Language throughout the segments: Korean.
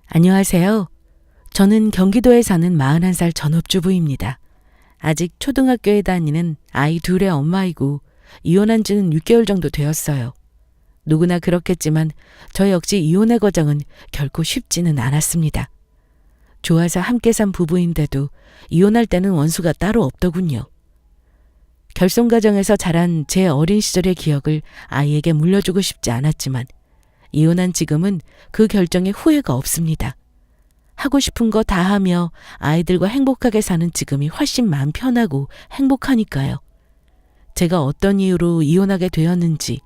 안녕하세요. 저는 경기도에 사는 41살 전업주부입니다. 아직 초등학교에 다니는 아이 둘의 엄마이고 이혼한 지는 6개월 정도 되었어요. 누구나 그렇겠지만 저 역시 이혼의 과정은 결코 쉽지는 않았습니다. 좋아서 함께 산 부부인데도 이혼할 때는 원수가 따로 없더군요. 결손 가정에서 자란 제 어린 시절의 기억을 아이에게 물려주고 싶지 않았지만 이혼한 지금은 그 결정에 후회가 없습니다. 하고 싶은 거 다 하며 아이들과 행복하게 사는 지금이 훨씬 마음 편하고 행복하니까요. 제가 어떤 이유로 이혼하게 되었는지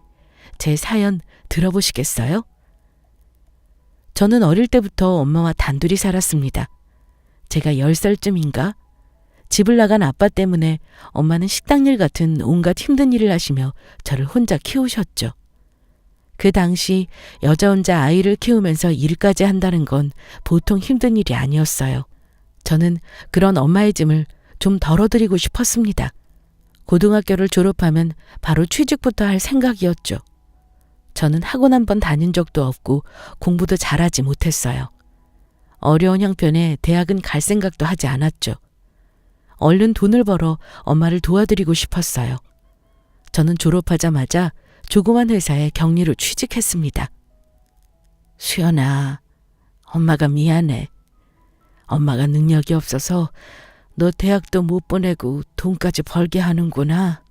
제 사연 들어보시겠어요? 저는 어릴 때부터 엄마와 단둘이 살았습니다. 제가 10살쯤인가? 집을 나간 아빠 때문에 엄마는 식당일 같은 온갖 힘든 일을 하시며 저를 혼자 키우셨죠. 그 당시 여자 혼자 아이를 키우면서 일까지 한다는 건 보통 힘든 일이 아니었어요. 저는 그런 엄마의 짐을 좀 덜어드리고 싶었습니다. 고등학교를 졸업하면 바로 취직부터 할 생각이었죠. 저는 학원 한 번 다닌 적도 없고 공부도 잘하지 못했어요. 어려운 형편에 대학은 갈 생각도 하지 않았죠. 얼른 돈을 벌어 엄마를 도와드리고 싶었어요. 저는 졸업하자마자 조그만 회사에 격리로 취직했습니다. 수연아, 엄마가 미안해. 엄마가 능력이 없어서 너 대학도 못 보내고 돈까지 벌게 하는구나.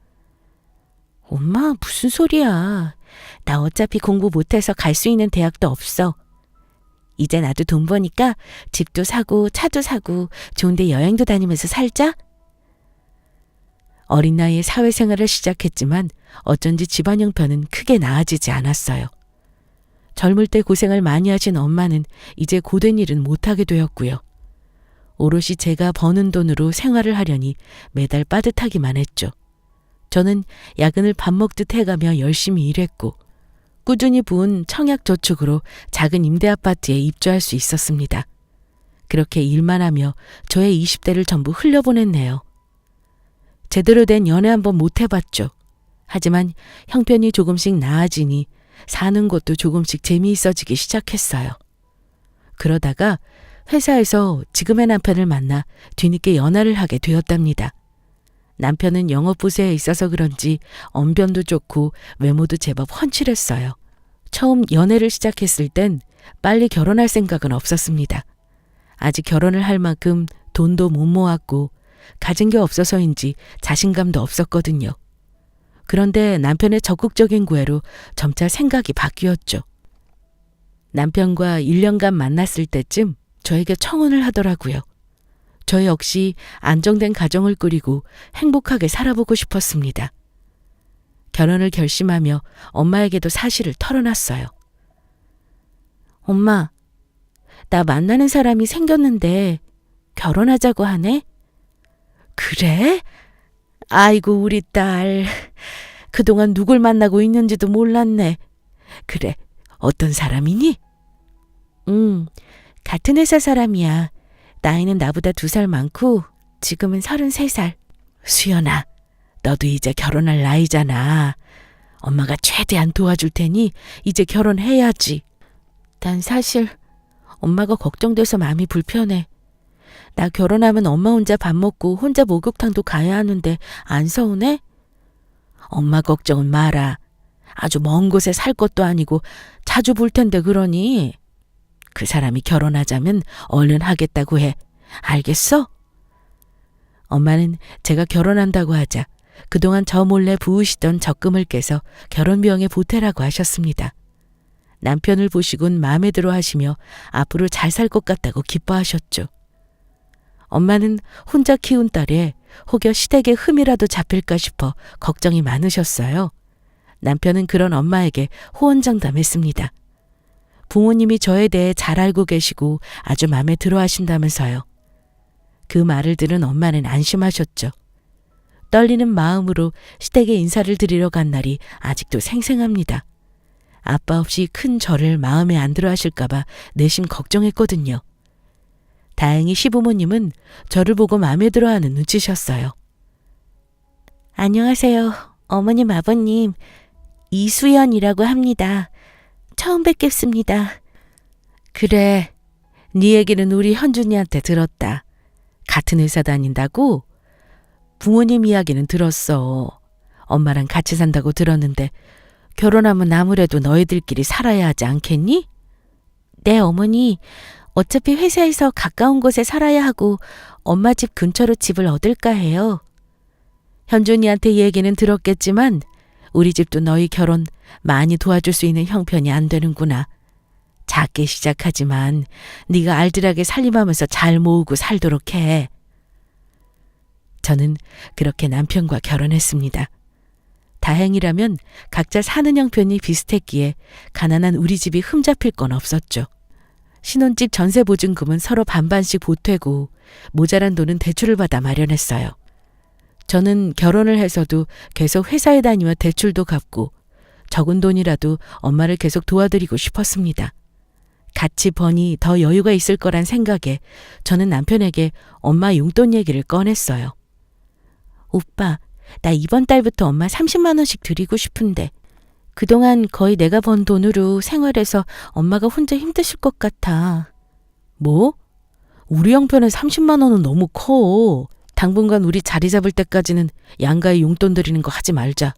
엄마, 무슨 소리야. 나 어차피 공부 못해서 갈 수 있는 대학도 없어. 이제 나도 돈 버니까 집도 사고 차도 사고 좋은데 여행도 다니면서 살자. 어린 나이에 사회생활을 시작했지만 어쩐지 집안 형편은 크게 나아지지 않았어요. 젊을 때 고생을 많이 하신 엄마는 이제 고된 일은 못하게 되었고요. 오롯이 제가 버는 돈으로 생활을 하려니 매달 빠듯하기만 했죠. 저는 야근을 밥 먹듯 해가며 열심히 일했고 꾸준히 부은 청약저축으로 작은 임대아파트에 입주할 수 있었습니다. 그렇게 일만 하며 저의 20대를 전부 흘려보냈네요. 제대로 된 연애 한번 못 해봤죠. 하지만 형편이 조금씩 나아지니 사는 것도 조금씩 재미있어지기 시작했어요. 그러다가 회사에서 지금의 남편을 만나 뒤늦게 연하를 하게 되었답니다. 남편은 영업부서에 있어서 그런지 언변도 좋고 외모도 제법 훤칠했어요. 처음 연애를 시작했을 땐 빨리 결혼할 생각은 없었습니다. 아직 결혼을 할 만큼 돈도 못 모았고 가진 게 없어서인지 자신감도 없었거든요. 그런데 남편의 적극적인 구애로 점차 생각이 바뀌었죠. 남편과 1년간 만났을 때쯤 저에게 청혼을 하더라고요. 저 역시 안정된 가정을 꾸리고 행복하게 살아보고 싶었습니다. 결혼을 결심하며 엄마에게도 사실을 털어놨어요. 엄마, 나 만나는 사람이 생겼는데 결혼하자고 하네? 그래? 아이고 우리 딸, 그동안 누굴 만나고 있는지도 몰랐네. 그래, 어떤 사람이니? 같은 회사 사람이야. 나이는 나보다 2살 많고 지금은 33살. 수연아, 너도 이제 결혼할 나이잖아. 엄마가 최대한 도와줄 테니 이제 결혼해야지. 난 사실 엄마가 걱정돼서 마음이 불편해. 나 결혼하면 엄마 혼자 밥 먹고 혼자 목욕탕도 가야 하는데 안 서운해? 엄마 걱정은 마라. 아주 먼 곳에 살 것도 아니고 자주 볼 텐데 그러니. 그 사람이 결혼하자면 얼른 하겠다고 해. 알겠어? 엄마는 제가 결혼한다고 하자 그동안 저 몰래 부으시던 적금을 깨서 결혼 비용에 보태라고 하셨습니다. 남편을 보시곤 마음에 들어 하시며 앞으로 잘 살 것 같다고 기뻐하셨죠. 엄마는 혼자 키운 딸에 혹여 시댁에 흠이라도 잡힐까 싶어 걱정이 많으셨어요. 남편은 그런 엄마에게 호언장담했습니다. 부모님이 저에 대해 잘 알고 계시고 아주 마음에 들어 하신다면서요. 그 말을 들은 엄마는 안심하셨죠. 떨리는 마음으로 시댁에 인사를 드리러 간 날이 아직도 생생합니다. 아빠 없이 큰 저를 마음에 안 들어 하실까봐 내심 걱정했거든요. 다행히 시부모님은 저를 보고 마음에 들어하는 눈치셨어요. 안녕하세요. 어머님, 아버님. 이수연이라고 합니다. 처음 뵙겠습니다. 그래, 네 얘기는 우리 현준이한테 들었다. 같은 회사 다닌다고? 부모님 이야기는 들었어. 엄마랑 같이 산다고 들었는데 결혼하면 아무래도 너희들끼리 살아야 하지 않겠니? 네, 어머니. 어차피 회사에서 가까운 곳에 살아야 하고 엄마 집 근처로 집을 얻을까 해요. 현준이한테 얘기는 들었겠지만 우리 집도 너희 결혼 많이 도와줄 수 있는 형편이 안 되는구나. 작게 시작하지만 네가 알뜰하게 살림하면서 잘 모으고 살도록 해. 저는 그렇게 남편과 결혼했습니다. 다행이라면 각자 사는 형편이 비슷했기에 가난한 우리 집이 흠잡힐 건 없었죠. 신혼집 전세 보증금은 서로 반반씩 보태고 모자란 돈은 대출을 받아 마련했어요. 저는 결혼을 해서도 계속 회사에 다니며 대출도 갚고 적은 돈이라도 엄마를 계속 도와드리고 싶었습니다. 같이 버니 더 여유가 있을 거란 생각에 저는 남편에게 엄마 용돈 얘기를 꺼냈어요. 오빠, 나 이번 달부터 엄마 30만 원씩 드리고 싶은데 그동안 거의 내가 번 돈으로 생활해서 엄마가 혼자 힘드실 것 같아. 뭐? 우리 형편에 30만 원은 너무 커. 당분간 우리 자리 잡을 때까지는 양가에 용돈 드리는 거 하지 말자.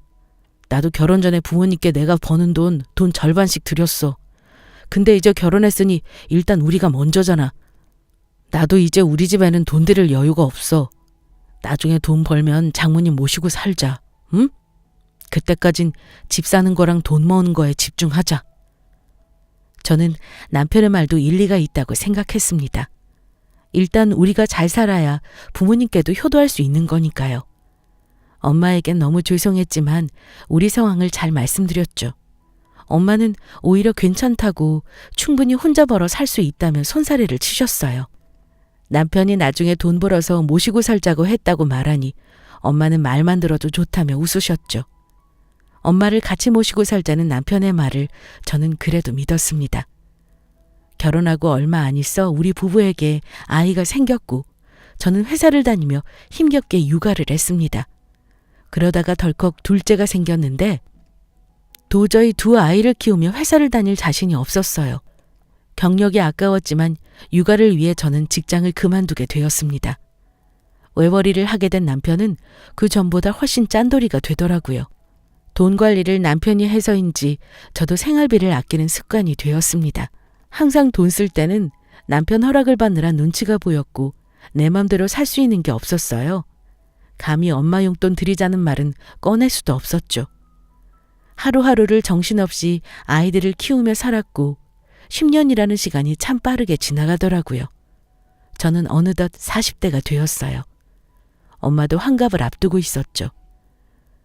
나도 결혼 전에 부모님께 내가 버는 돈 절반씩 드렸어. 근데 이제 결혼했으니 일단 우리가 먼저잖아. 나도 이제 우리 집에는 돈 드릴 여유가 없어. 나중에 돈 벌면 장모님 모시고 살자. 응? 그때까진 집 사는 거랑 돈 모으는 거에 집중하자. 저는 남편의 말도 일리가 있다고 생각했습니다. 일단 우리가 잘 살아야 부모님께도 효도할 수 있는 거니까요. 엄마에겐 너무 죄송했지만 우리 상황을 잘 말씀드렸죠. 엄마는 오히려 괜찮다고 충분히 혼자 벌어 살 수 있다며 손사래를 치셨어요. 남편이 나중에 돈 벌어서 모시고 살자고 했다고 말하니 엄마는 말만 들어도 좋다며 웃으셨죠. 엄마를 같이 모시고 살자는 남편의 말을 저는 그래도 믿었습니다. 결혼하고 얼마 안 있어 우리 부부에게 아이가 생겼고 저는 회사를 다니며 힘겹게 육아를 했습니다. 그러다가 덜컥 둘째가 생겼는데 도저히 두 아이를 키우며 회사를 다닐 자신이 없었어요. 경력이 아까웠지만 육아를 위해 저는 직장을 그만두게 되었습니다. 외벌이를 하게 된 남편은 그 전보다 훨씬 짠돌이가 되더라고요. 돈 관리를 남편이 해서인지 저도 생활비를 아끼는 습관이 되었습니다. 항상 돈 쓸 때는 남편 허락을 받느라 눈치가 보였고 내 맘대로 살 수 있는 게 없었어요. 감히 엄마 용돈 드리자는 말은 꺼낼 수도 없었죠. 하루하루를 정신없이 아이들을 키우며 살았고 10년이라는 시간이 참 빠르게 지나가더라고요. 저는 어느덧 40대가 되었어요. 엄마도 환갑을 앞두고 있었죠.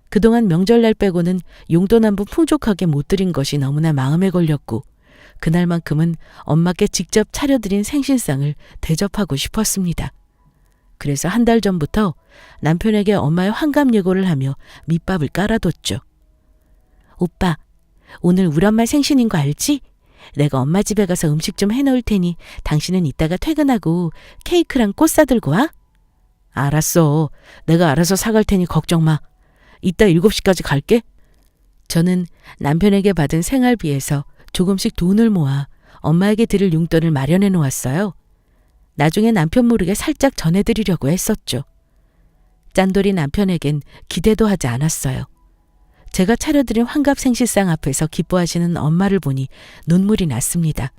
그동안 명절날 빼고는 용돈 한 푼 풍족하게 못 드린 것이 너무나 마음에 걸렸고 그날만큼은 엄마께 직접 차려드린 생신상을 대접하고 싶었습니다. 그래서 한 달 전부터 남편에게 엄마의 환갑 예고를 하며 밑밥을 깔아뒀죠. 오빠, 오늘 우리 엄마 생신인 거 알지? 내가 엄마 집에 가서 음식 좀 해놓을 테니 당신은 이따가 퇴근하고 케이크랑 꽃 사들고 와. 알았어. 내가 알아서 사갈 테니 걱정 마. 이따 7시까지 갈게. 저는 남편에게 받은 생활비에서 조금씩 돈을 모아 엄마에게 드릴 용돈을 마련해 놓았어요. 나중에 남편 모르게 살짝 전해드리려고 했었죠. 짠돌이 남편에겐 기대도 하지 않았어요. 제가 차려드린 환갑 생신상 앞에서 기뻐하시는 엄마를 보니 눈물이 났습니다.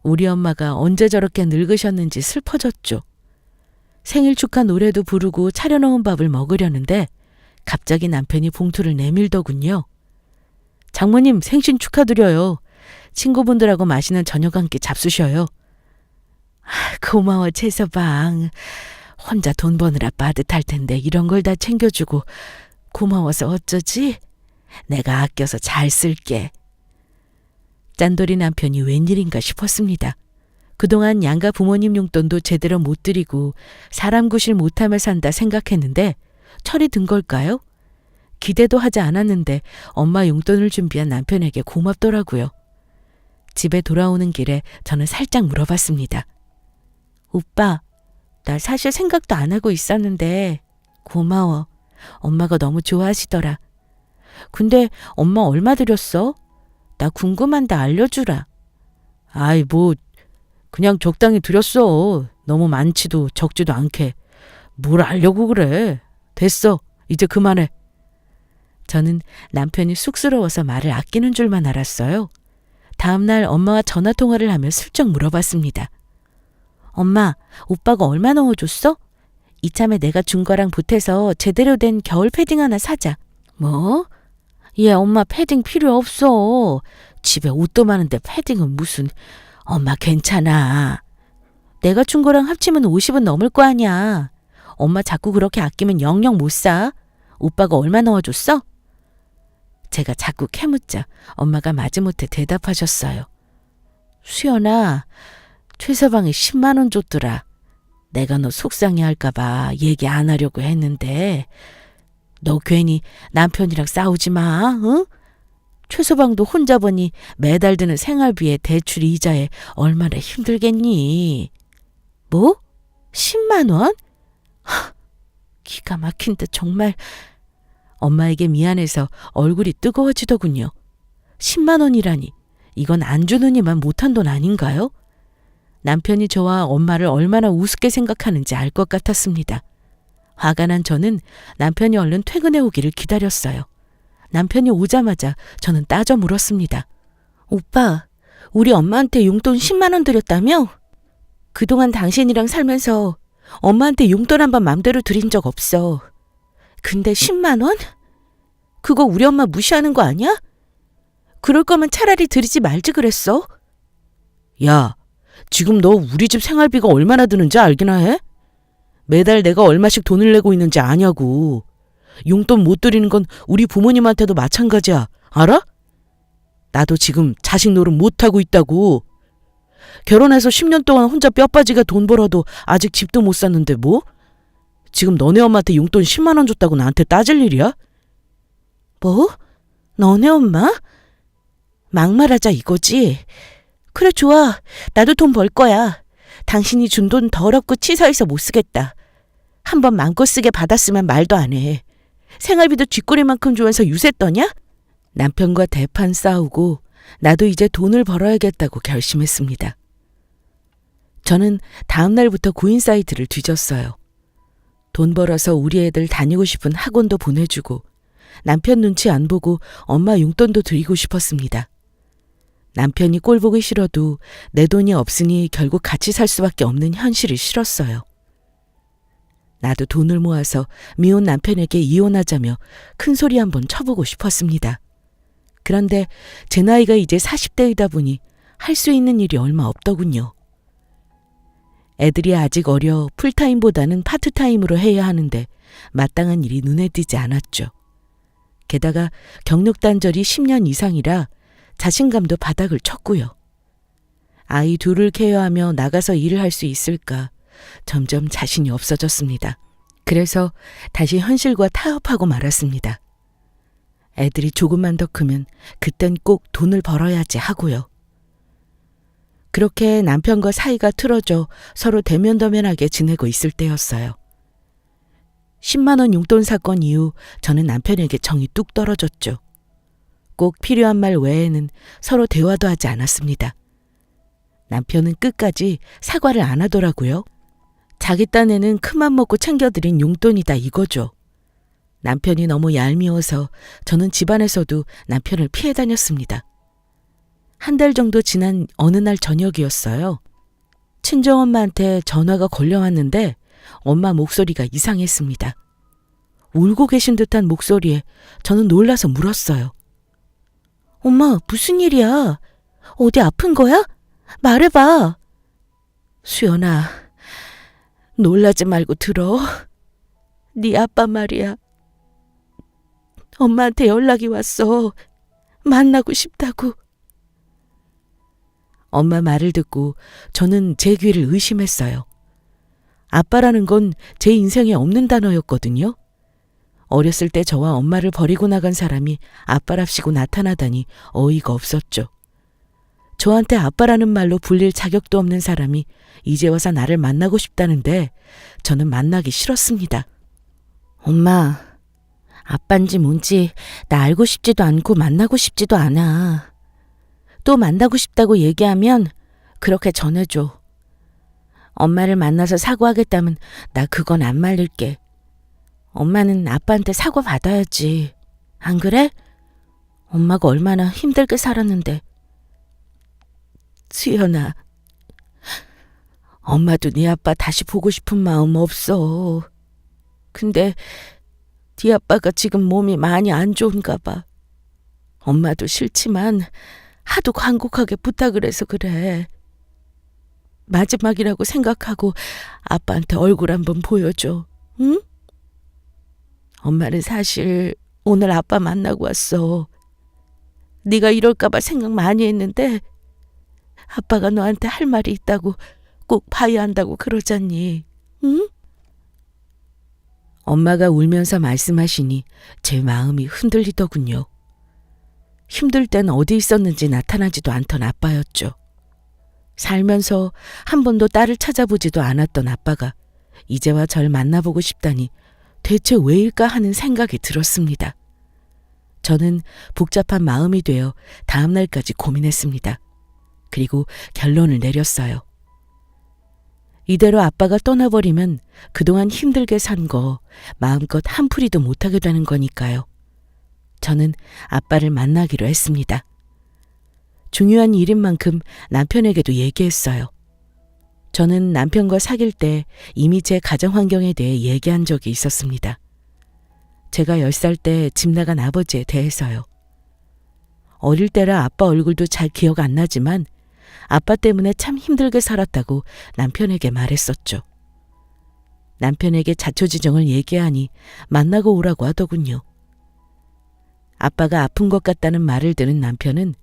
우리 엄마가 언제 저렇게 늙으셨는지 슬퍼졌죠. 생일 축하 노래도 부르고 차려놓은 밥을 먹으려는데 갑자기 남편이 봉투를 내밀더군요. 장모님 생신 축하드려요. 친구분들하고 맛있는 저녁 한 끼 잡수셔요. 고마워 채서방. 혼자 돈 버느라 빠듯할 텐데 이런 걸 다 챙겨주고 고마워서 어쩌지? 내가 아껴서 잘 쓸게. 짠돌이 남편이 웬일인가 싶었습니다. 그동안 양가 부모님 용돈도 제대로 못 드리고 사람 구실 못하며 산다 생각했는데 철이 든 걸까요? 기대도 하지 않았는데 엄마 용돈을 준비한 남편에게 고맙더라고요. 집에 돌아오는 길에 저는 살짝 물어봤습니다. 오빠, 나 사실 생각도 안 하고 있었는데 고마워. 엄마가 너무 좋아하시더라. 근데 엄마 얼마 드렸어? 나 궁금한데 알려주라. 아이 그냥 적당히 드렸어. 너무 많지도 적지도 않게. 뭘 알려고 그래. 됐어. 이제 그만해. 저는 남편이 쑥스러워서 말을 아끼는 줄만 알았어요. 다음날 엄마와 전화통화를 하며 슬쩍 물어봤습니다. 엄마, 오빠가 얼마 넣어줬어? 이참에 내가 준 거랑 보태서 제대로 된 겨울 패딩 하나 사자. 뭐? 얘 엄마 패딩 필요 없어. 집에 옷도 많은데 패딩은 무슨. 엄마 괜찮아. 내가 준 거랑 합치면 50은 넘을 거 아니야. 엄마 자꾸 그렇게 아끼면 영영 못 사. 오빠가 얼마 넣어줬어? 제가 자꾸 캐묻자 엄마가 마지못해 대답하셨어요. 수연아, 최서방이 10만 원 줬더라. 내가 너 속상해 할까봐 얘기 안 하려고 했는데 너 괜히 남편이랑 싸우지 마, 응? 최서방도 혼자 보니 매달 드는 생활비에 대출 이자에 얼마나 힘들겠니? 뭐? 10만 원? 기가 막힌데 정말. 엄마에게 미안해서 얼굴이 뜨거워지더군요. 10만 원이라니 이건 안 주느니만 못한 돈 아닌가요? 남편이 저와 엄마를 얼마나 우습게 생각하는지 알 것 같았습니다. 화가 난 저는 남편이 얼른 퇴근해 오기를 기다렸어요. 남편이 오자마자 저는 따져 물었습니다. 오빠, 우리 엄마한테 용돈 10만 원 드렸다며? 그동안 당신이랑 살면서 엄마한테 용돈 한 번 맘대로 드린 적 없어. 근데 10만 원? 그거 우리 엄마 무시하는 거 아니야? 그럴 거면 차라리 드리지 말지 그랬어. 야, 지금 너 우리 집 생활비가 얼마나 드는지 알기나 해? 매달 내가 얼마씩 돈을 내고 있는지 아냐고. 용돈 못 드리는 건 우리 부모님한테도 마찬가지야. 알아? 나도 지금 자식 노릇 못하고 있다고. 결혼해서 10년 동안 혼자 뼈 빠지게 돈 벌어도 아직 집도 못 샀는데 뭐? 지금 너네 엄마한테 용돈 10만 원 줬다고 나한테 따질 일이야? 뭐? 너네 엄마? 막말하자 이거지? 그래 좋아. 나도 돈 벌 거야. 당신이 준 돈 더럽고 치사해서 못 쓰겠다. 한번 마음껏 쓰게 받았으면 말도 안 해. 생활비도 쥐꼬리만큼 주면서 유세 떠냐? 남편과 대판 싸우고 나도 이제 돈을 벌어야겠다고 결심했습니다. 저는 다음 날부터 구인 사이트를 뒤졌어요. 돈 벌어서 우리 애들 다니고 싶은 학원도 보내주고 남편 눈치 안 보고 엄마 용돈도 드리고 싶었습니다. 남편이 꼴 보기 싫어도 내 돈이 없으니 결국 같이 살 수밖에 없는 현실이 싫었어요. 나도 돈을 모아서 미혼 남편에게 이혼하자며 큰 소리 한번 쳐보고 싶었습니다. 그런데 제 나이가 이제 40대이다 보니 할 수 있는 일이 얼마 없더군요. 애들이 아직 어려 풀타임보다는 파트타임으로 해야 하는데 마땅한 일이 눈에 띄지 않았죠. 게다가 경력 단절이 10년 이상이라 자신감도 바닥을 쳤고요. 아이 둘을 케어하며 나가서 일을 할 수 있을까 점점 자신이 없어졌습니다. 그래서 다시 현실과 타협하고 말았습니다. 애들이 조금만 더 크면 그땐 꼭 돈을 벌어야지 하고요. 그렇게 남편과 사이가 틀어져 서로 대면대면하게 지내고 있을 때였어요. 10만 원 용돈 사건 이후 저는 남편에게 정이 뚝 떨어졌죠. 꼭 필요한 말 외에는 서로 대화도 하지 않았습니다. 남편은 끝까지 사과를 안 하더라고요. 자기 딴에는 큰맘 먹고 챙겨드린 용돈이다 이거죠. 남편이 너무 얄미워서 저는 집안에서도 남편을 피해 다녔습니다. 한 달 정도 지난 어느 날 저녁이었어요. 친정엄마한테 전화가 걸려왔는데 엄마 목소리가 이상했습니다. 울고 계신 듯한 목소리에 저는 놀라서 물었어요. 엄마, 무슨 일이야? 어디 아픈 거야? 말해봐. 수연아, 놀라지 말고 들어. 네 아빠 말이야. 엄마한테 연락이 왔어. 만나고 싶다고. 엄마 말을 듣고 저는 제 귀를 의심했어요. 아빠라는 건 제 인생에 없는 단어였거든요. 어렸을 때 저와 엄마를 버리고 나간 사람이 아빠랍시고 나타나다니 어이가 없었죠. 저한테 아빠라는 말로 불릴 자격도 없는 사람이 이제 와서 나를 만나고 싶다는데 저는 만나기 싫었습니다. 엄마, 아빠인지 뭔지 나 알고 싶지도 않고 만나고 싶지도 않아. 또 만나고 싶다고 얘기하면 그렇게 전해줘. 엄마를 만나서 사과하겠다면 나 그건 안 말릴게. 엄마는 아빠한테 사과 받아야지. 안 그래? 엄마가 얼마나 힘들게 살았는데. 수연아, 엄마도 네 아빠 다시 보고 싶은 마음 없어. 근데 네 아빠가 지금 몸이 많이 안 좋은가 봐. 엄마도 싫지만 하도 간곡하게 부탁을 해서 그래. 마지막이라고 생각하고 아빠한테 얼굴 한번 보여줘. 응? 엄마는 사실 오늘 아빠 만나고 왔어. 네가 이럴까 봐 생각 많이 했는데 아빠가 너한테 할 말이 있다고 꼭 봐야 한다고 그러잖니. 응? 엄마가 울면서 말씀하시니 제 마음이 흔들리더군요. 힘들 땐 어디 있었는지 나타나지도 않던 아빠였죠. 살면서 한 번도 딸을 찾아보지도 않았던 아빠가 이제와 절 만나보고 싶다니 대체 왜일까 하는 생각이 들었습니다. 저는 복잡한 마음이 되어 다음 날까지 고민했습니다. 그리고 결론을 내렸어요. 이대로 아빠가 떠나버리면 그동안 힘들게 산 거 마음껏 한풀이도 못하게 되는 거니까요. 저는 아빠를 만나기로 했습니다. 중요한 일인 만큼 남편에게도 얘기했어요. 저는 남편과 사귈 때 이미 제 가정 환경에 대해 얘기한 적이 있었습니다. 제가 10살 때 집 나간 아버지에 대해서요. 어릴 때라 아빠 얼굴도 잘 기억 안 나지만 아빠 때문에 참 힘들게 살았다고 남편에게 말했었죠. 남편에게 자초지정을 얘기하니 만나고 오라고 하더군요. 아빠가 아픈 것 같다는 말을 들은 남편은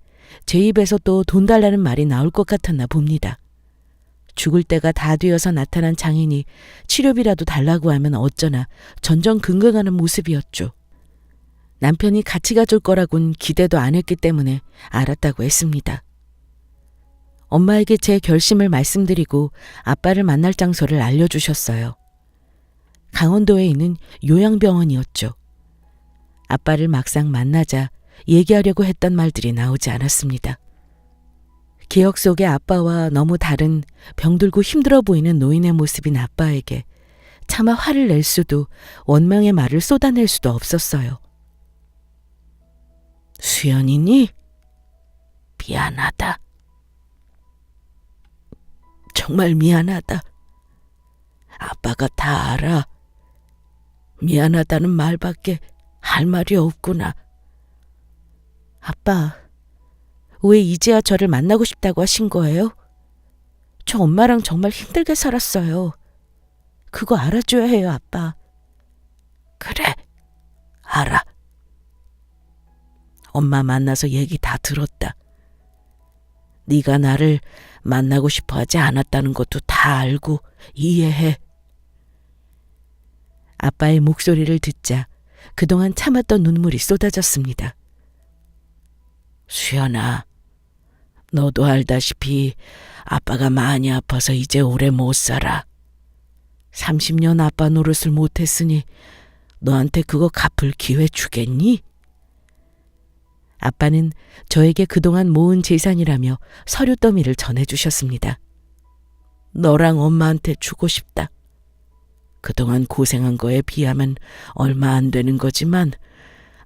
제 입에서 또 돈 달라는 말이 나올 것 같았나 봅니다. 죽을 때가 다 되어서 나타난 장인이 치료비라도 달라고 하면 어쩌나 전전긍긍하는 모습이었죠. 남편이 같이 가줄 거라곤 기대도 안 했기 때문에 알았다고 했습니다. 엄마에게 제 결심을 말씀드리고 아빠를 만날 장소를 알려주셨어요. 강원도에 있는 요양병원이었죠. 아빠를 막상 만나자 얘기하려고 했던 말들이 나오지 않았습니다. 기억 속의 아빠와 너무 다른 병들고 힘들어 보이는 노인의 모습인 아빠에게 차마 화를 낼 수도 원망의 말을 쏟아낼 수도 없었어요. 수연이니? 미안하다. 정말 미안하다. 아빠가 다 알아. 미안하다는 말밖에 할 말이 없구나. 아빠, 왜 이제야 저를 만나고 싶다고 하신 거예요? 저 엄마랑 정말 힘들게 살았어요. 그거 알아줘야 해요, 아빠. 그래, 알아. 엄마 만나서 얘기 다 들었다. 네가 나를 만나고 싶어 하지 않았다는 것도 다 알고 이해해. 아빠의 목소리를 듣자 그동안 참았던 눈물이 쏟아졌습니다. 수연아, 너도 알다시피 아빠가 많이 아파서 이제 오래 못 살아. 30년 아빠 노릇을 못했으니 너한테 그거 갚을 기회 주겠니? 아빠는 저에게 그동안 모은 재산이라며 서류 더미를 전해주셨습니다. 너랑 엄마한테 주고 싶다. 그동안 고생한 거에 비하면 얼마 안 되는 거지만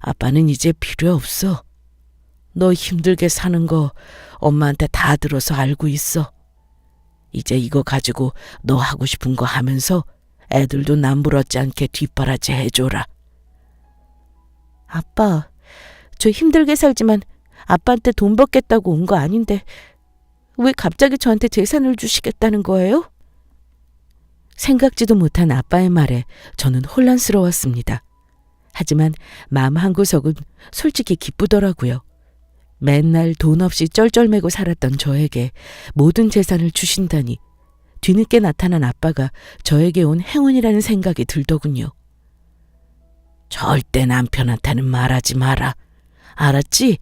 아빠는 이제 필요 없어. 너 힘들게 사는 거 엄마한테 다 들어서 알고 있어. 이제 이거 가지고 너 하고 싶은 거 하면서 애들도 남부럽지 않게 뒷바라지 해줘라. 아빠, 저 힘들게 살지만 아빠한테 돈 받겠다고 온 거 아닌데 왜 갑자기 저한테 재산을 주시겠다는 거예요? 생각지도 못한 아빠의 말에 저는 혼란스러웠습니다. 하지만 마음 한구석은 솔직히 기쁘더라고요. 맨날 돈 없이 쩔쩔매고 살았던 저에게 모든 재산을 주신다니 뒤늦게 나타난 아빠가 저에게 온 행운이라는 생각이 들더군요. 절대 남편한테는 말하지 마라. 알았지?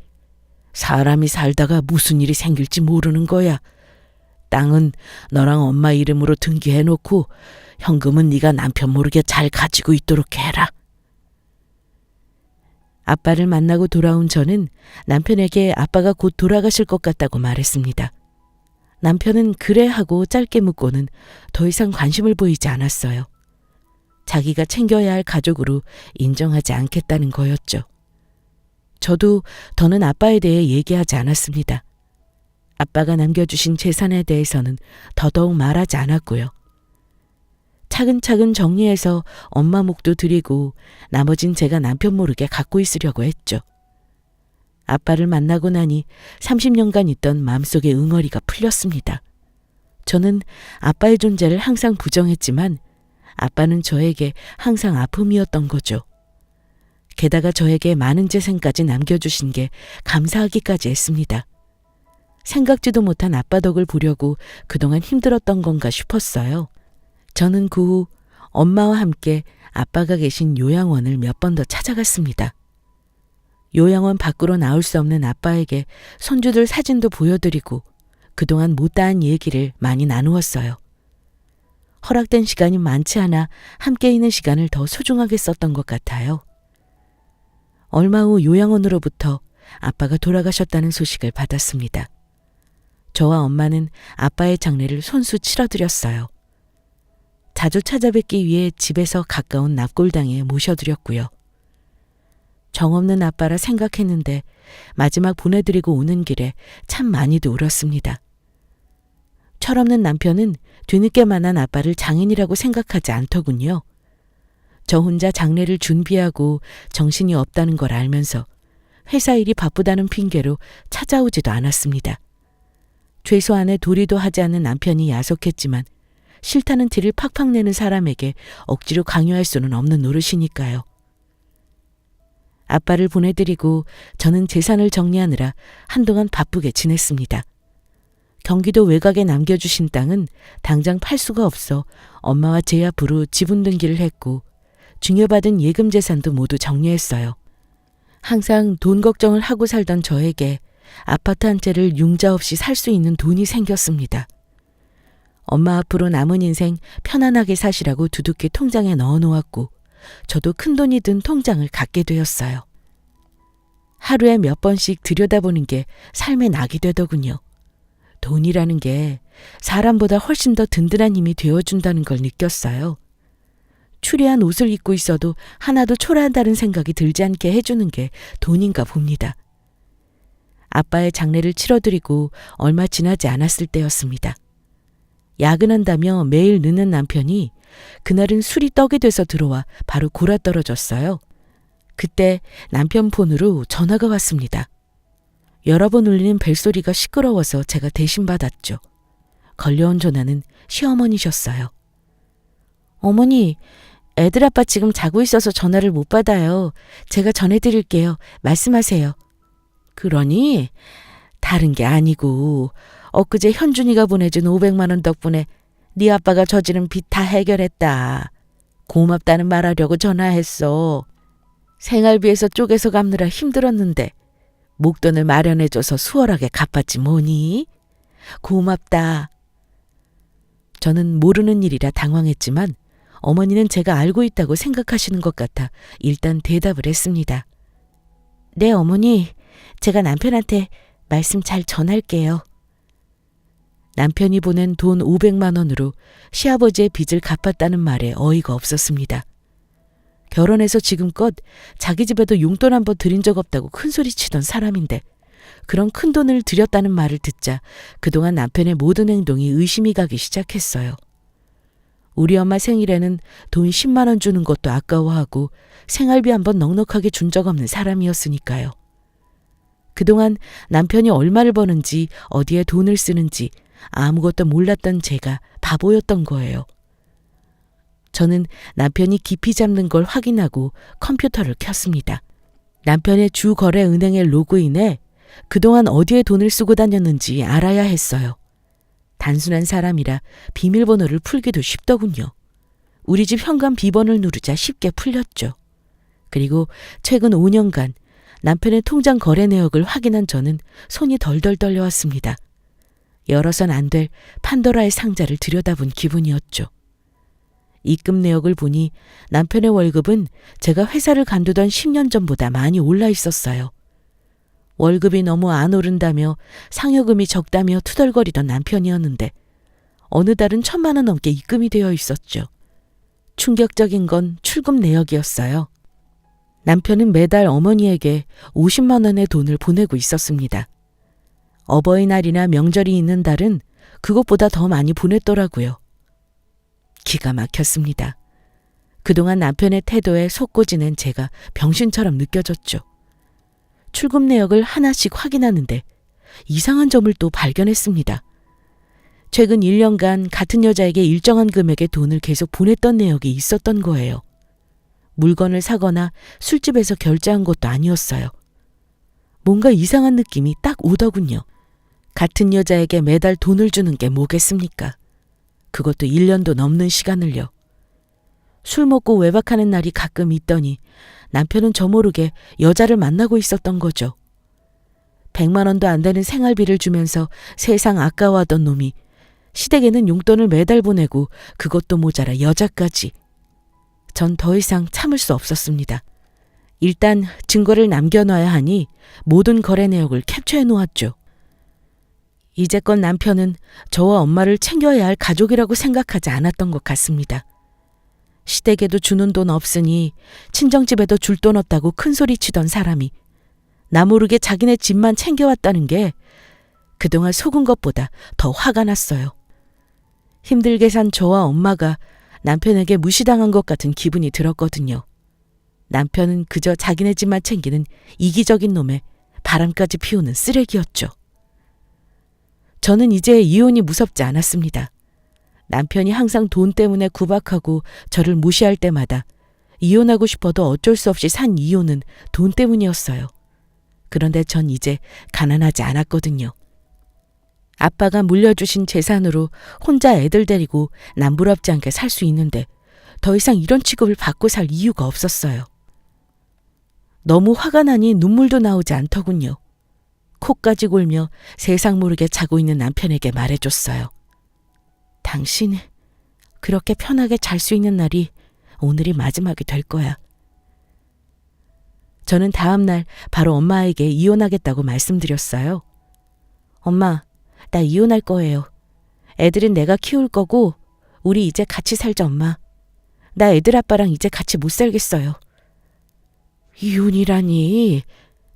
사람이 살다가 무슨 일이 생길지 모르는 거야. 땅은 너랑 엄마 이름으로 등기해놓고 현금은 네가 남편 모르게 잘 가지고 있도록 해라. 아빠를 만나고 돌아온 저는 남편에게 아빠가 곧 돌아가실 것 같다고 말했습니다. 남편은 그래 하고 짧게 묻고는 더 이상 관심을 보이지 않았어요. 자기가 챙겨야 할 가족으로 인정하지 않겠다는 거였죠. 저도 더는 아빠에 대해 얘기하지 않았습니다. 아빠가 남겨주신 재산에 대해서는 더더욱 말하지 않았고요. 차근차근 정리해서 엄마 몫도 드리고 나머진 제가 남편 모르게 갖고 있으려고 했죠. 아빠를 만나고 나니 30년간 있던 마음속의 응어리가 풀렸습니다. 저는 아빠의 존재를 항상 부정했지만 아빠는 저에게 항상 아픔이었던 거죠. 게다가 저에게 많은 재산까지 남겨주신 게 감사하기까지 했습니다. 생각지도 못한 아빠 덕을 보려고 그동안 힘들었던 건가 싶었어요. 저는 그 후 엄마와 함께 아빠가 계신 요양원을 몇 번 더 찾아갔습니다. 요양원 밖으로 나올 수 없는 아빠에게 손주들 사진도 보여드리고 그동안 못다한 얘기를 많이 나누었어요. 허락된 시간이 많지 않아 함께 있는 시간을 더 소중하게 썼던 것 같아요. 얼마 후 요양원으로부터 아빠가 돌아가셨다는 소식을 받았습니다. 저와 엄마는 아빠의 장례를 손수 치러드렸어요. 자주 찾아뵙기 위해 집에서 가까운 납골당에 모셔드렸고요. 정없는 아빠라 생각했는데 마지막 보내드리고 오는 길에 참 많이도 울었습니다. 철없는 남편은 뒤늦게 만난 아빠를 장인이라고 생각하지 않더군요. 저 혼자 장례를 준비하고 정신이 없다는 걸 알면서 회사 일이 바쁘다는 핑계로 찾아오지도 않았습니다. 최소한의 도리도 하지 않는 남편이 야속했지만 싫다는 티를 팍팍 내는 사람에게 억지로 강요할 수는 없는 노릇이니까요. 아빠를 보내드리고 저는 재산을 정리하느라 한동안 바쁘게 지냈습니다. 경기도 외곽에 남겨주신 땅은 당장 팔 수가 없어 엄마와 제 앞으로 지분 등기를 했고 증여받은 예금 재산도 모두 정리했어요. 항상 돈 걱정을 하고 살던 저에게 아파트 한 채를 융자 없이 살 수 있는 돈이 생겼습니다. 엄마 앞으로 남은 인생 편안하게 사시라고 두둑히 통장에 넣어놓았고 저도 큰돈이 든 통장을 갖게 되었어요. 하루에 몇 번씩 들여다보는 게 삶의 낙이 되더군요. 돈이라는 게 사람보다 훨씬 더 든든한 힘이 되어준다는 걸 느꼈어요. 추리한 옷을 입고 있어도 하나도 초라하다는 생각이 들지 않게 해주는 게 돈인가 봅니다. 아빠의 장례를 치러드리고 얼마 지나지 않았을 때였습니다. 야근한다며 매일 늦는 남편이 그날은 술이 떡이 돼서 들어와 바로 골아떨어졌어요. 그때 남편 폰으로 전화가 왔습니다. 여러 번 울리는 벨소리가 시끄러워서 제가 대신 받았죠. 걸려온 전화는 시어머니셨어요. 어머니, 애들 아빠 지금 자고 있어서 전화를 못 받아요. 제가 전해드릴게요. 말씀하세요. 그러니 다른 게 아니고 엊그제 현준이가 보내준 500만 원 덕분에 네 아빠가 저지른 빚 다 해결했다. 고맙다는 말하려고 전화했어. 생활비에서 쪼개서 갚느라 힘들었는데 목돈을 마련해줘서 수월하게 갚았지 뭐니? 고맙다. 저는 모르는 일이라 당황했지만 어머니는 제가 알고 있다고 생각하시는 것 같아 일단 대답을 했습니다. 네, 어머니. 제가 남편한테 말씀 잘 전할게요. 남편이 보낸 돈 500만 원으로 시아버지의 빚을 갚았다는 말에 어이가 없었습니다. 결혼해서 지금껏 자기 집에도 용돈 한 번 드린 적 없다고 큰소리치던 사람인데 그런 큰돈을 들였다는 말을 듣자 그동안 남편의 모든 행동이 의심이 가기 시작했어요. 우리 엄마 생일에는 돈 10만 원 주는 것도 아까워하고 생활비 한 번 넉넉하게 준 적 없는 사람이었으니까요. 그동안 남편이 얼마를 버는지 어디에 돈을 쓰는지 아무것도 몰랐던 제가 바보였던 거예요. 저는 남편이 깊이 잡는 걸 확인하고 컴퓨터를 켰습니다. 남편의 주 거래 은행의 로그인에 그동안 어디에 돈을 쓰고 다녔는지 알아야 했어요. 단순한 사람이라 비밀번호를 풀기도 쉽더군요. 우리 집 현관 비번을 누르자 쉽게 풀렸죠. 그리고 최근 5년간 남편의 통장 거래 내역을 확인한 저는 손이 덜덜 떨려왔습니다. 열어선 안 될 판도라의 상자를 들여다본 기분이었죠. 입금 내역을 보니 남편의 월급은 제가 회사를 간두던 10년 전보다 많이 올라 있었어요. 월급이 너무 안 오른다며 상여금이 적다며 투덜거리던 남편이었는데 어느 달은 1,000만 원 넘게 입금이 되어 있었죠. 충격적인 건 출금 내역이었어요. 남편은 매달 어머니에게 50만 원의 돈을 보내고 있었습니다. 어버이날이나 명절이 있는 달은 그것보다 더 많이 보냈더라고요. 기가 막혔습니다. 그동안 남편의 태도에 속고지는 제가 병신처럼 느껴졌죠. 출금 내역을 하나씩 확인하는데 이상한 점을 또 발견했습니다. 최근 1년간 같은 여자에게 일정한 금액의 돈을 계속 보냈던 내역이 있었던 거예요. 물건을 사거나 술집에서 결제한 것도 아니었어요. 뭔가 이상한 느낌이 딱 오더군요. 같은 여자에게 매달 돈을 주는 게 뭐겠습니까? 그것도 1년도 넘는 시간을요. 술 먹고 외박하는 날이 가끔 있더니 남편은 저 모르게 여자를 만나고 있었던 거죠. 100만 원도 안 되는 생활비를 주면서 세상 아까워하던 놈이 시댁에는 용돈을 매달 보내고 그것도 모자라 여자까지. 전 더 이상 참을 수 없었습니다. 일단 증거를 남겨놔야 하니 모든 거래 내역을 캡처해 놓았죠. 이제껏 남편은 저와 엄마를 챙겨야 할 가족이라고 생각하지 않았던 것 같습니다. 시댁에도 주는 돈 없으니 친정집에도 줄 돈 없다고 큰소리치던 사람이 나 모르게 자기네 집만 챙겨왔다는 게 그동안 속은 것보다 더 화가 났어요. 힘들게 산 저와 엄마가 남편에게 무시당한 것 같은 기분이 들었거든요. 남편은 그저 자기네 집만 챙기는 이기적인 놈에 바람까지 피우는 쓰레기였죠. 저는 이제 이혼이 무섭지 않았습니다. 남편이 항상 돈 때문에 구박하고 저를 무시할 때마다 이혼하고 싶어도 어쩔 수 없이 산 이유는 돈 때문이었어요. 그런데 전 이제 가난하지 않았거든요. 아빠가 물려주신 재산으로 혼자 애들 데리고 남부럽지 않게 살 수 있는데 더 이상 이런 취급을 받고 살 이유가 없었어요. 너무 화가 나니 눈물도 나오지 않더군요. 코까지 골며 세상 모르게 자고 있는 남편에게 말해줬어요. 당신 그렇게 편하게 잘 수 있는 날이 오늘이 마지막이 될 거야. 저는 다음 날 바로 엄마에게 이혼하겠다고 말씀드렸어요. 엄마, 나 이혼할 거예요. 애들은 내가 키울 거고 우리 이제 같이 살자 엄마. 나 애들 아빠랑 이제 같이 못 살겠어요. 이혼이라니.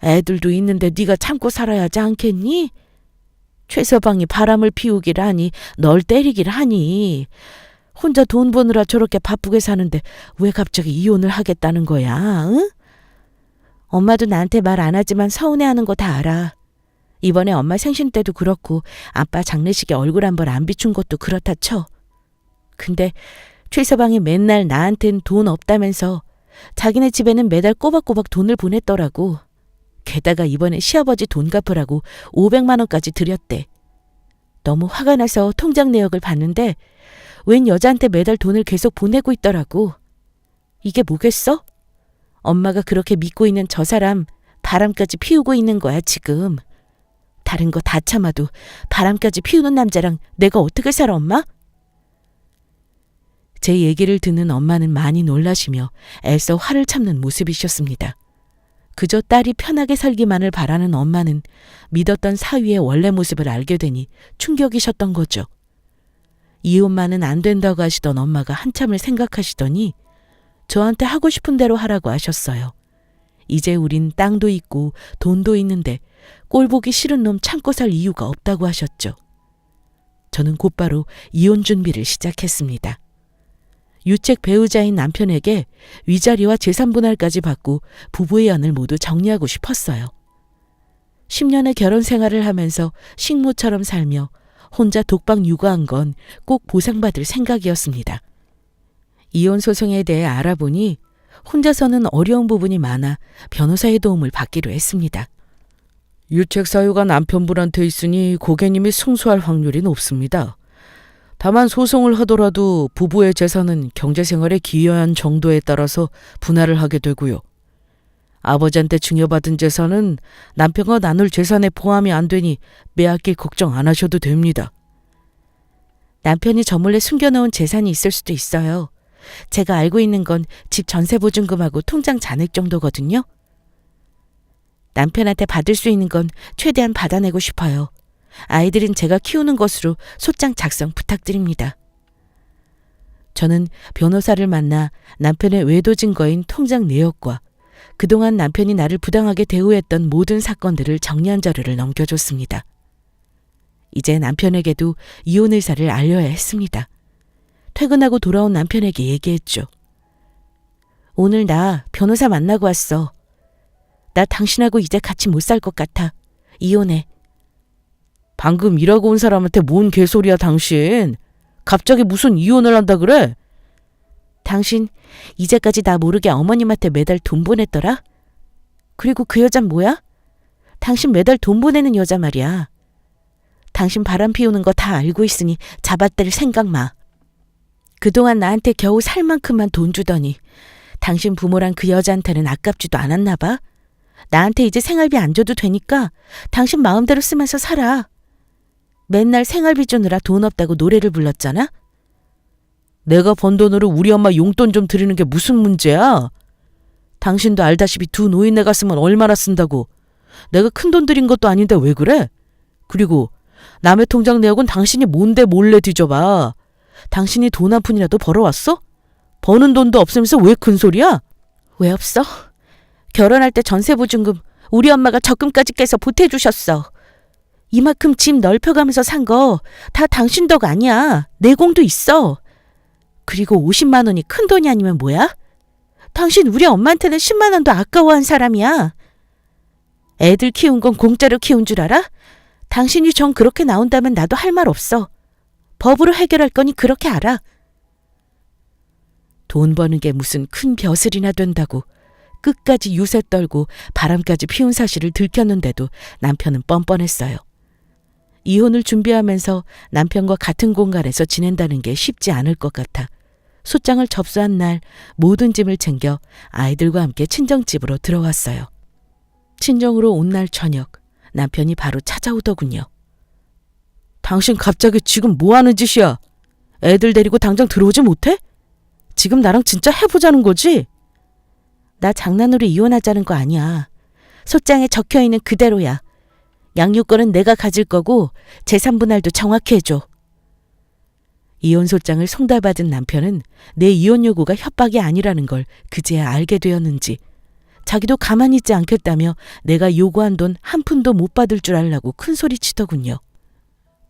애들도 있는데 네가 참고 살아야 하지 않겠니? 최서방이 바람을 피우길 하니 널 때리길 하니 혼자 돈 버느라 저렇게 바쁘게 사는데 왜 갑자기 이혼을 하겠다는 거야? 응? 엄마도 나한테 말 안 하지만 서운해하는 거 다 알아. 이번에 엄마 생신 때도 그렇고 아빠 장례식에 얼굴 한 번 안 비춘 것도 그렇다 쳐. 근데 최서방이 맨날 나한텐 돈 없다면서 자기네 집에는 매달 꼬박꼬박 돈을 보냈더라고. 게다가 이번에 시아버지 돈 갚으라고 500만 원까지 드렸대. 너무 화가 나서 통장 내역을 봤는데 웬 여자한테 매달 돈을 계속 보내고 있더라고. 이게 뭐겠어? 엄마가 그렇게 믿고 있는 저 사람 바람까지 피우고 있는 거야 지금. 다른 거 다 참아도 바람까지 피우는 남자랑 내가 어떻게 살아 엄마? 제 얘기를 듣는 엄마는 많이 놀라시며 애써 화를 참는 모습이셨습니다. 그저 딸이 편하게 살기만을 바라는 엄마는 믿었던 사위의 원래 모습을 알게 되니 충격이셨던 거죠. 이혼만은 안 된다고 하시던 엄마가 한참을 생각하시더니 저한테 하고 싶은 대로 하라고 하셨어요. 이제 우린 땅도 있고 돈도 있는데 꼴 보기 싫은 놈 참고 살 이유가 없다고 하셨죠. 저는 곧바로 이혼 준비를 시작했습니다. 유책 배우자인 남편에게 위자료와 재산분할까지 받고 부부의 안을 모두 정리하고 싶었어요. 10년의 결혼 생활을 하면서 식모처럼 살며 혼자 독박 육아한 건 꼭 보상받을 생각이었습니다. 이혼 소송에 대해 알아보니 혼자서는 어려운 부분이 많아 변호사의 도움을 받기로 했습니다. 유책 사유가 남편분한테 있으니 고객님이 승소할 확률이 높습니다. 다만 소송을 하더라도 부부의 재산은 경제생활에 기여한 정도에 따라서 분할을 하게 되고요. 아버지한테 증여받은 재산은 남편과 나눌 재산에 포함이 안 되니 빼앗길 걱정 안 하셔도 됩니다. 남편이 저 몰래 숨겨놓은 재산이 있을 수도 있어요. 제가 알고 있는 건 집 전세 보증금하고 통장 잔액 정도거든요. 남편한테 받을 수 있는 건 최대한 받아내고 싶어요. 아이들은 제가 키우는 것으로 소장 작성 부탁드립니다. 저는 변호사를 만나 남편의 외도 증거인 통장 내역과 그동안 남편이 나를 부당하게 대우했던 모든 사건들을 정리한 자료를 넘겨줬습니다. 이제 남편에게도 이혼 의사를 알려야 했습니다. 퇴근하고 돌아온 남편에게 얘기했죠. 오늘 나 변호사 만나고 왔어. 나 당신하고 이제 같이 못 살 것 같아. 이혼해. 방금 일하고 온 사람한테 뭔 개소리야 당신. 갑자기 무슨 이혼을 한다 그래? 당신 이제까지 나 모르게 어머님한테 매달 돈 보냈더라? 그리고 그 여잔 뭐야? 당신 매달 돈 보내는 여자 말이야. 당신 바람 피우는 거 다 알고 있으니 잡아댈 생각 마. 그동안 나한테 겨우 살 만큼만 돈 주더니 당신 부모랑 그 여자한테는 아깝지도 않았나 봐. 나한테 이제 생활비 안 줘도 되니까 당신 마음대로 쓰면서 살아. 맨날 생활비 주느라 돈 없다고 노래를 불렀잖아? 내가 번 돈으로 우리 엄마 용돈 좀 드리는 게 무슨 문제야? 당신도 알다시피 두 노인네가 쓰면 얼마나 쓴다고. 내가 큰 돈 들인 것도 아닌데 왜 그래? 그리고 남의 통장 내역은 당신이 뭔데 몰래 뒤져봐. 당신이 돈 한 푼이라도 벌어왔어? 버는 돈도 없으면서 왜 큰소리야? 왜 없어? 결혼할 때 전세보증금 우리 엄마가 적금까지 깨서 보태주셨어. 이만큼 집 넓혀가면서 산 거 다 당신 덕 아니야. 내공도 있어. 그리고 50만 원이 큰 돈이 아니면 뭐야? 당신 우리 엄마한테는 10만 원도 아까워한 사람이야. 애들 키운 건 공짜로 키운 줄 알아? 당신이 정 그렇게 나온다면 나도 할 말 없어. 법으로 해결할 거니 그렇게 알아. 돈 버는 게 무슨 큰 벼슬이나 된다고 끝까지 유세 떨고 바람까지 피운 사실을 들켰는데도 남편은 뻔뻔했어요. 이혼을 준비하면서 남편과 같은 공간에서 지낸다는 게 쉽지 않을 것 같아 소장을 접수한 날 모든 짐을 챙겨 아이들과 함께 친정집으로 들어왔어요. 친정으로 온 날 저녁 남편이 바로 찾아오더군요. 당신 갑자기 지금 뭐 하는 짓이야? 애들 데리고 당장 들어오지 못해? 지금 나랑 진짜 해보자는 거지? 나 장난으로 이혼하자는 거 아니야. 소장에 적혀있는 그대로야. 양육권은 내가 가질 거고 재산 분할도 정확히 해줘. 이혼 소장을 송달받은 남편은 내 이혼 요구가 협박이 아니라는 걸 그제야 알게 되었는지 자기도 가만히 있지 않겠다며 내가 요구한 돈 한 푼도 못 받을 줄 알라고 큰소리치더군요.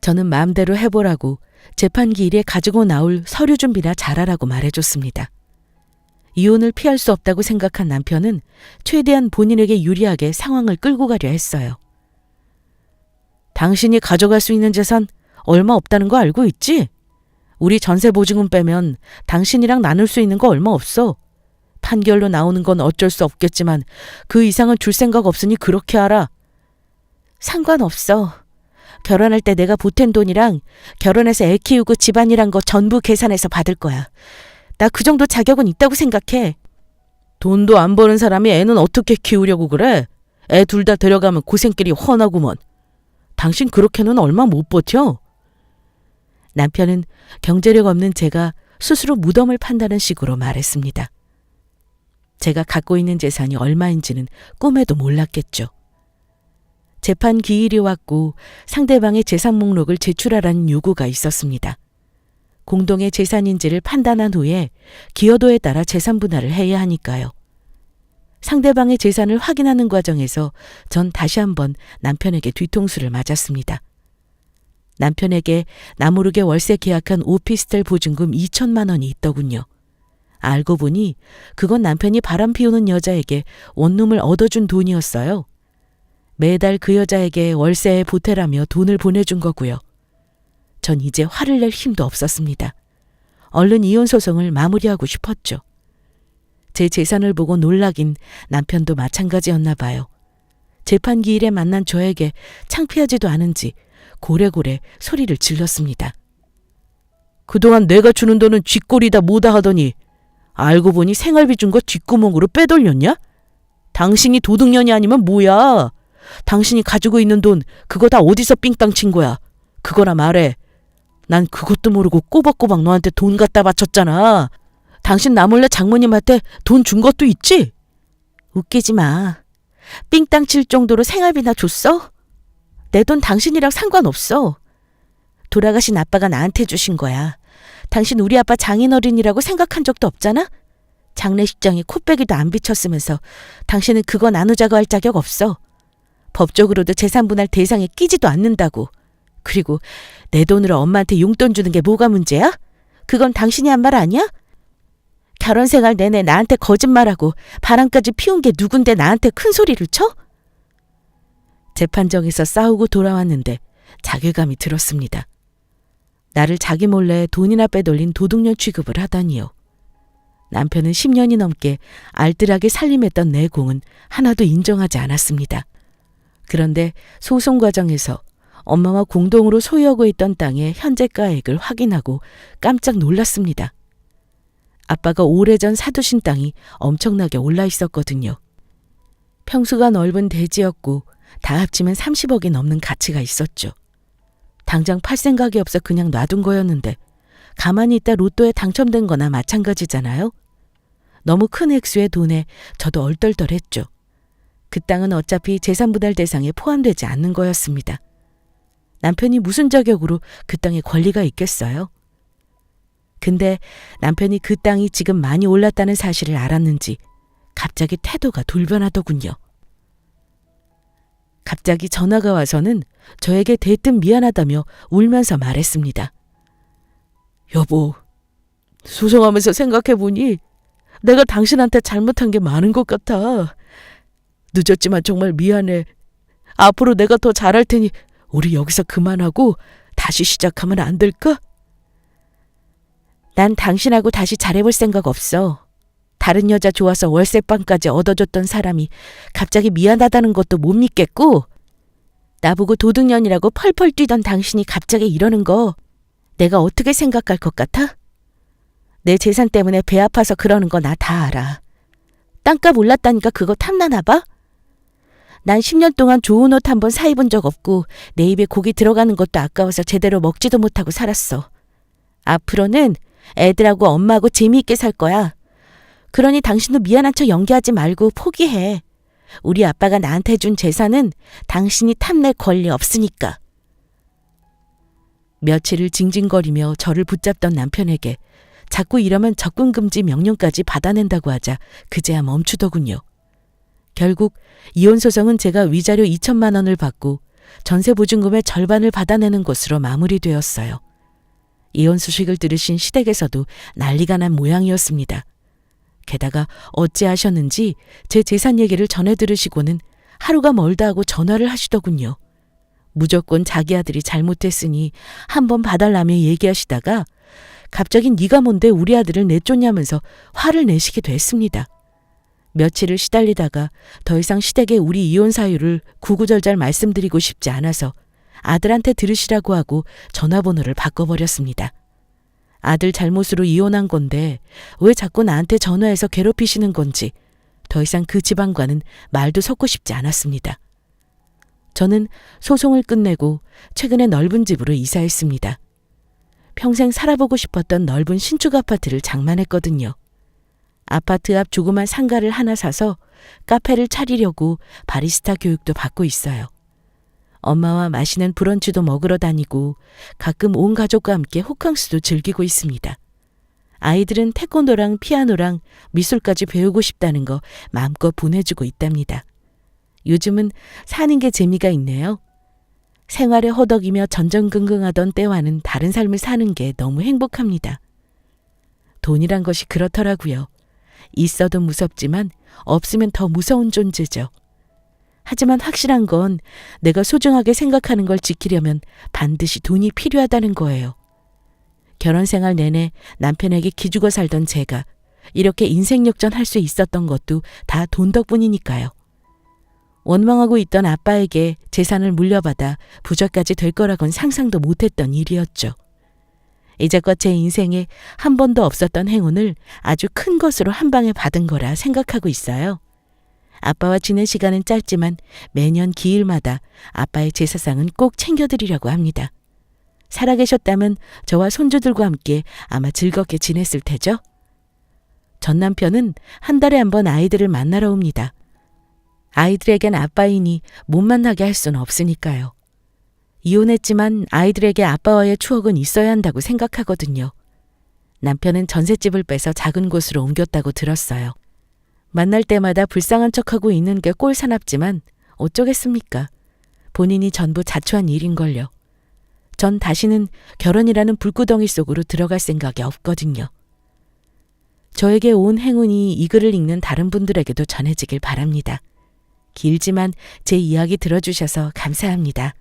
저는 마음대로 해보라고 재판기일에 가지고 나올 서류 준비나 잘하라고 말해줬습니다. 이혼을 피할 수 없다고 생각한 남편은 최대한 본인에게 유리하게 상황을 끌고 가려 했어요. 당신이 가져갈 수 있는 재산 얼마 없다는 거 알고 있지? 우리 전세보증금 빼면 당신이랑 나눌 수 있는 거 얼마 없어. 판결로 나오는 건 어쩔 수 없겠지만 그 이상은 줄 생각 없으니 그렇게 알아. 상관없어. 결혼할 때 내가 보탠 돈이랑 결혼해서 애 키우고 집안이란 거 전부 계산해서 받을 거야. 나 그 정도 자격은 있다고 생각해. 돈도 안 버는 사람이 애는 어떻게 키우려고 그래? 애 둘 다 데려가면 고생길이 훤하구먼. 당신 그렇게는 얼마 못 버텨. 남편은 경제력 없는 제가 스스로 무덤을 판다는 식으로 말했습니다. 제가 갖고 있는 재산이 얼마인지는 꿈에도 몰랐겠죠. 재판 기일이 왔고 상대방의 재산 목록을 제출하라는 요구가 있었습니다. 공동의 재산인지를 판단한 후에 기여도에 따라 재산 분할을 해야 하니까요. 상대방의 재산을 확인하는 과정에서 전 다시 한번 남편에게 뒤통수를 맞았습니다. 남편에게 나모르게 월세 계약한 오피스텔 보증금 2천만 원이 있더군요. 알고 보니 그건 남편이 바람 피우는 여자에게 원룸을 얻어준 돈이었어요. 매달 그 여자에게 월세에 보태라며 돈을 보내준 거고요. 전 이제 화를 낼 힘도 없었습니다. 얼른 이혼 소송을 마무리하고 싶었죠. 제 재산을 보고 놀라긴 남편도 마찬가지였나 봐요. 재판 기일에 만난 저에게 창피하지도 않은지 고래고래 소리를 질렀습니다. 그동안 내가 주는 돈은 쥐꼬리다 뭐다 하더니 알고 보니 생활비 준 거 뒷구멍으로 빼돌렸냐? 당신이 도둑년이 아니면 뭐야? 당신이 가지고 있는 돈 그거 다 어디서 삥땅 친 거야? 그거나 말해. 난 그것도 모르고 꼬박꼬박 너한테 돈 갖다 바쳤잖아. 당신 나 몰래 장모님한테 돈 준 것도 있지? 웃기지 마. 삥땅 칠 정도로 생활비나 줬어? 내 돈 당신이랑 상관없어. 돌아가신 아빠가 나한테 주신 거야. 당신 우리 아빠 장인어른이라고 생각한 적도 없잖아? 장례식장에 코빼기도 안 비쳤으면서 당신은 그거 나누자고 할 자격 없어. 법적으로도 재산분할 대상에 끼지도 않는다고. 그리고 내 돈으로 엄마한테 용돈 주는 게 뭐가 문제야? 그건 당신이 한 말 아니야? 결혼 생활 내내 나한테 거짓말하고 바람까지 피운 게 누군데 나한테 큰 소리를 쳐? 재판정에서 싸우고 돌아왔는데 자괴감이 들었습니다. 나를 자기 몰래 돈이나 빼돌린 도둑년 취급을 하다니요. 남편은 10년이 넘게 알뜰하게 살림했던 내 공은 하나도 인정하지 않았습니다. 그런데 소송 과정에서 엄마와 공동으로 소유하고 있던 땅의 현재가액을 확인하고 깜짝 놀랐습니다. 아빠가 오래전 사두신 땅이 엄청나게 올라 있었거든요. 평수가 넓은 대지였고 다 합치면 30억이 넘는 가치가 있었죠. 당장 팔 생각이 없어 그냥 놔둔 거였는데 가만히 있다 로또에 당첨된 거나 마찬가지잖아요. 너무 큰 액수의 돈에 저도 얼떨떨했죠. 그 땅은 어차피 재산분할 대상에 포함되지 않는 거였습니다. 남편이 무슨 자격으로 그 땅에 권리가 있겠어요? 근데 남편이 그 땅이 지금 많이 올랐다는 사실을 알았는지 갑자기 태도가 돌변하더군요. 갑자기 전화가 와서는 저에게 대뜸 미안하다며 울면서 말했습니다. 여보, 소송하면서 생각해보니 내가 당신한테 잘못한 게 많은 것 같아. 늦었지만 정말 미안해. 앞으로 내가 더 잘할 테니 우리 여기서 그만하고 다시 시작하면 안 될까? 난 당신하고 다시 잘해볼 생각 없어. 다른 여자 좋아서 월세방까지 얻어줬던 사람이 갑자기 미안하다는 것도 못 믿겠고, 나보고 도둑년이라고 펄펄 뛰던 당신이 갑자기 이러는 거 내가 어떻게 생각할 것 같아? 내 재산 때문에 배 아파서 그러는 거 나 다 알아. 땅값 올랐다니까 그거 탐나나 봐? 난 10년 동안 좋은 옷 한 번 사입은 적 없고 내 입에 고기 들어가는 것도 아까워서 제대로 먹지도 못하고 살았어. 앞으로는 애들하고 엄마하고 재미있게 살 거야. 그러니 당신도 미안한 척 연기하지 말고 포기해. 우리 아빠가 나한테 준 재산은 당신이 탐낼 권리 없으니까. 며칠을 징징거리며 저를 붙잡던 남편에게 자꾸 이러면 접근금지 명령까지 받아낸다고 하자 그제야 멈추더군요. 결국 이혼소송은 제가 위자료 2천만 원을 받고 전세보증금의 절반을 받아내는 것으로 마무리되었어요. 이혼 소식을 들으신 시댁에서도 난리가 난 모양이었습니다. 게다가 어찌하셨는지 제 재산 얘기를 전해 들으시고는 하루가 멀다 하고 전화를 하시더군요. 무조건 자기 아들이 잘못했으니 한번 봐달라며 얘기하시다가 갑자기 네가 뭔데 우리 아들을 내쫓냐면서 화를 내시기도 했습니다. 며칠을 시달리다가 더 이상 시댁에 우리 이혼 사유를 구구절절 말씀드리고 싶지 않아서 아들한테 들으시라고 하고 전화번호를 바꿔버렸습니다. 아들 잘못으로 이혼한 건데 왜 자꾸 나한테 전화해서 괴롭히시는 건지 더 이상 그 집안과는 말도 섞고 싶지 않았습니다. 저는 소송을 끝내고 최근에 넓은 집으로 이사했습니다. 평생 살아보고 싶었던 넓은 신축 아파트를 장만했거든요. 아파트 앞 조그만 상가를 하나 사서 카페를 차리려고 바리스타 교육도 받고 있어요. 엄마와 맛있는 브런치도 먹으러 다니고 가끔 온 가족과 함께 호캉스도 즐기고 있습니다. 아이들은 태권도랑 피아노랑 미술까지 배우고 싶다는 거 마음껏 보내주고 있답니다. 요즘은 사는 게 재미가 있네요. 생활에 허덕이며 전전긍긍하던 때와는 다른 삶을 사는 게 너무 행복합니다. 돈이란 것이 그렇더라고요. 있어도 무섭지만 없으면 더 무서운 존재죠. 하지만 확실한 건 내가 소중하게 생각하는 걸 지키려면 반드시 돈이 필요하다는 거예요. 결혼 생활 내내 남편에게 기죽어 살던 제가 이렇게 인생 역전할 수 있었던 것도 다 돈 덕분이니까요. 원망하고 있던 아빠에게 재산을 물려받아 부자까지 될 거라곤 상상도 못했던 일이었죠. 이제껏 제 인생에 한 번도 없었던 행운을 아주 큰 것으로 한 방에 받은 거라 생각하고 있어요. 아빠와 지낸 시간은 짧지만 매년 기일마다 아빠의 제사상은 꼭 챙겨드리려고 합니다. 살아계셨다면 저와 손주들과 함께 아마 즐겁게 지냈을 테죠. 전 남편은 한 달에 한 번 아이들을 만나러 옵니다. 아이들에겐 아빠이니 못 만나게 할 수는 없으니까요. 이혼했지만 아이들에게 아빠와의 추억은 있어야 한다고 생각하거든요. 남편은 전셋집을 빼서 작은 곳으로 옮겼다고 들었어요. 만날 때마다 불쌍한 척하고 있는 게 꼴사납지만 어쩌겠습니까? 본인이 전부 자초한 일인걸요. 전 다시는 결혼이라는 불구덩이 속으로 들어갈 생각이 없거든요. 저에게 온 행운이 이 글을 읽는 다른 분들에게도 전해지길 바랍니다. 길지만 제 이야기 들어주셔서 감사합니다.